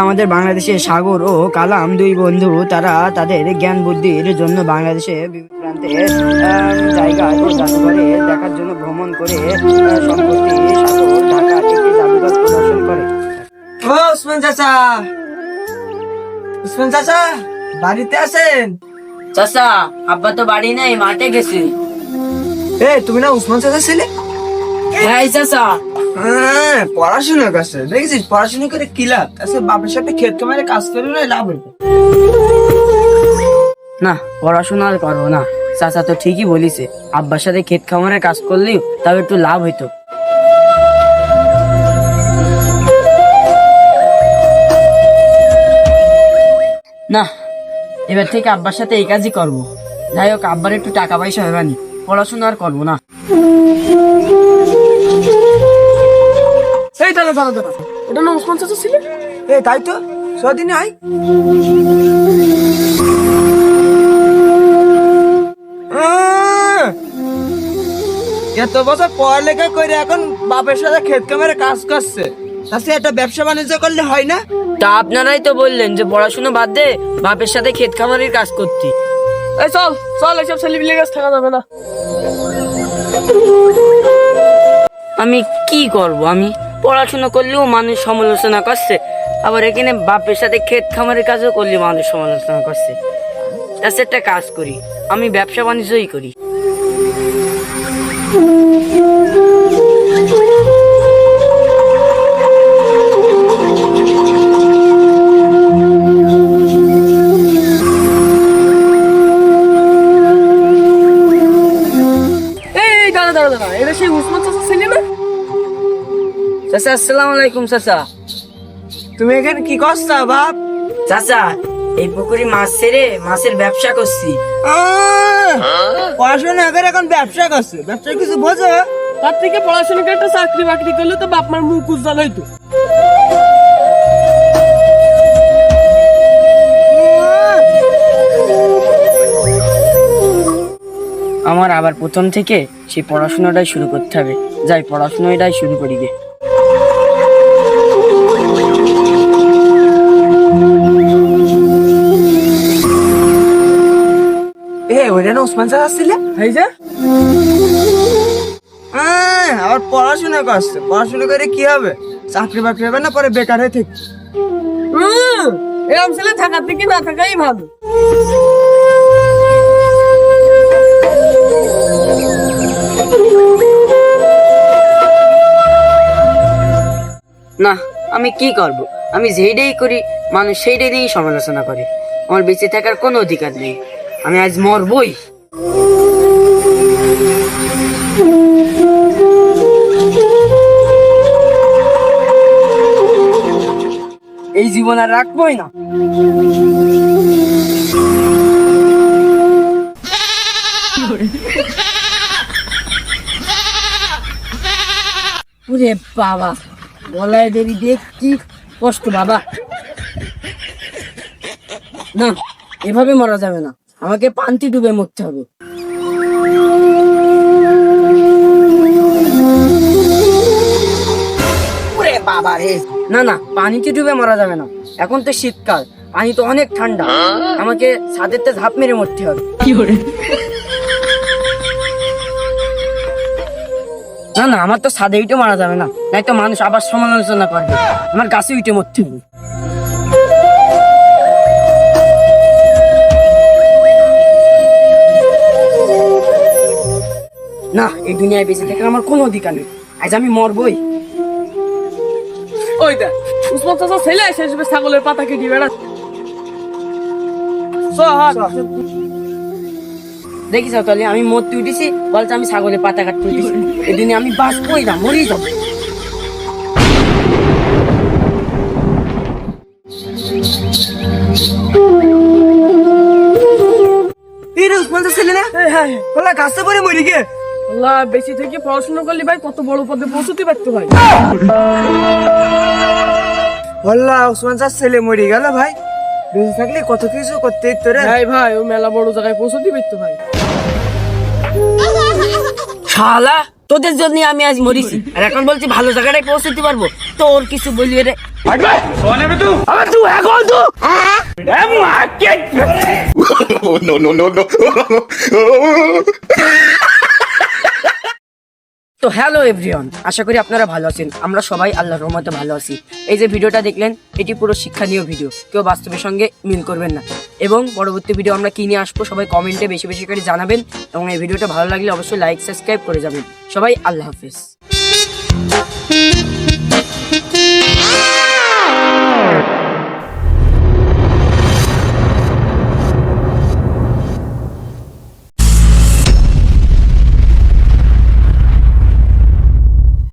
আমাদের বাংলাদেশে সাগর ও কালাম দুই বন্ধু, তারা তাদের জ্ঞান বুদ্ধির জন্য বাংলাদেশে বিভিন্ন প্রান্তে জায়গা ও জাদুঘরে দেখার জন্য ভ্রমণ করে। সম্প্রতি সাগর ঢাকার একটি জাদুঘর প্রদর্শন করে। ও উসমান চাচা, উসমান চাচা বাড়িতে আছেন? চাচা, আব্বা তো বাড়ি নেই, মাঠে গেছে। তুমি না উসমান চাচা ছিলে? হ্যাঁ চাচা। হ্যাঁ, পড়াশোনা করছে দেখেছিস? পড়াশোনা করে কি লাভ? আচ্ছা, বাপের সাথে ক্ষেত কামারে কাজ করে না লাভ হইবে? না, পড়াশোনা আর করবো না। চাচা তো ঠিকই বলিছে, আব্বার সাথে ক্ষেত খামারে কাজ করলেও তাও একটু লাভ হইতো। না, এবার থেকে আব্বার সাথে এই কাজই করবো। যাই হোক, আব্বার একটু টাকা পয়সা হবে না, পড়াশোনা আর করবো না। এই দাঁড়া দাঁড়া দাঁড়া, এটা না উসমান চাচা ছিল? তাই তো, সদিন আই। এত বছর পড়ালেখা করে এখন বাপের সাথে ক্ষেত কামারে কাজ করছে, তাতে একটা ব্যবসা বাণিজ্য করলে হয় না? তা আপনারাই তো বললেন যে পড়াশোনা বাদ দে, বাপের সাথে ক্ষেত খামারের কাজ করতি। এই চল চল, এইসব ছেলেপিলে কাজ থাকা যাবে না। আমি কি করব? আমি পড়াশোনা করলেও মানুষ সমালোচনা করছে, আবার এখানে বাপের সাথে ক্ষেত খামারের কাজও করলে মানুষ সমালোচনা করছে। তার একটা কাজ করি, আমি ব্যবসা বাণিজ্যই করি। এই দাঁড়া দাঁড়া দাঁড়া, এটা সেই উসমান চাচা ছিল না? চাচা, আসসালামু আলাইকুম। চাচা, তুমি এখানে কি করছো বাপ? চাচা, এই পুকুরে মাছ ছেড়ে মাছের ব্যবসা করছি। পড়াশোনা করে এখন ব্যবসা করছে, ব্যবসা কিছু বোঝো? তার থেকে পড়াশোনা করে একটা চাকরি বাকরি করলে তো বাপ মার মুখ উজ্জ্বল হইতো। আমার আবার প্রথম থেকে সেই পড়াশোনাটাই শুরু করতে হবে। যাই, পড়াশোনাটাই শুরু করি গে। ওইটা না উসমান চাচা ছিল? এই যে আবার পড়াশোনা করছে, পড়াশোনা করে কি হবে? চাকরি বাকরি হবে না, পরে বেকার হয়ে থেকে। এরকম ছেলে থাকার থেকে না থাকাই ভালো। না, আমি কি করব? আমি যেইটাই করি মানুষ সেইটাই দিয়েই সমালোচনা করে। আমার বেঁচে থাকার কোনো অধিকার নেই। আমি আজ মরবই। এই জীবন আর রাখবোই না। ওরে বাবা, গলায় দেরি দেখ কি কষ্ট বাবা। না, এভাবে মরা যাবে না, আমাকে পান্তি ডুবে মরতে হবে। ওরে বাবা রে, না না, পানিতে ডুবে মরা যাবে না। এখন তো শীতকাল, পানি তো অনেক ঠান্ডা, আমাকে ছাদেরতে ঝাঁপ মেরে মরতে হবে। না না, আমার তো ছাদে উঠে মারা যাবে না, নাই তো মানুষ আবার সমালোচনা করবে। আমার গাছে উঠে মরতে হবে। না, এই দুনিয়ায় বেঁচে থাকার আমার কোনো অধিকার নেই। আজ আমি মরবই। ওই দেখ, উসমান চাচা ছেলে এসে হিসেবে ছাগলের পাতা কেটে বেড়া। দেখিস তাহলে আমি মরতে উঠেছি, বলছে আমি ছাগলের পাতা কাটতে উঠেছি। এই দিনে আমি বাঁচবই না, মরেই যাবো। উসমান চাচা ছিল না? হ্যাঁ, বলা গাছে পরে মরি গে। আল্লাহ, বেশি থেকে পড়াশোনা করলে ভাই কত বড় পদে পৌঁছতে পারতো ভাই। বললা উসমান চাচা ছেলে মরি গেল ভাই, বেঁচে থাকলে কত কিছু করতে ইতো রে। ভাই ভাই, ও মেলা বড় জায়গায় পৌঁছতে পারতো ভাই। শালা তোদের জন্য আমি আজ মরিছি আর এখন বলছি ভালো জায়গাটায় পৌঁছতে পারবো, তোর কিছু বলি রে। no, no, no, no. তো হ্যালো এভরিওয়ান, আশা করি আপনারা ভালো আছেন। আমরা সবাই আল্লাহর রহমতে ভালো আছি। এই যে ভিডিওটা দেখলেন, এটি পুরো শিক্ষণীয় ভিডিও, কেউ বাস্তবের সঙ্গে মিল করবেন না। এবং পরবর্তী ভিডিও আমরা কি নিয়ে আসবো সবাই কমেন্টে বেশি বেশি করে জানাবেন। এবং এই ভিডিওটা ভালো লাগলে অবশ্যই লাইক সাবস্ক্রাইব করে যাবেন। সবাই আল্লাহ হাফেজ।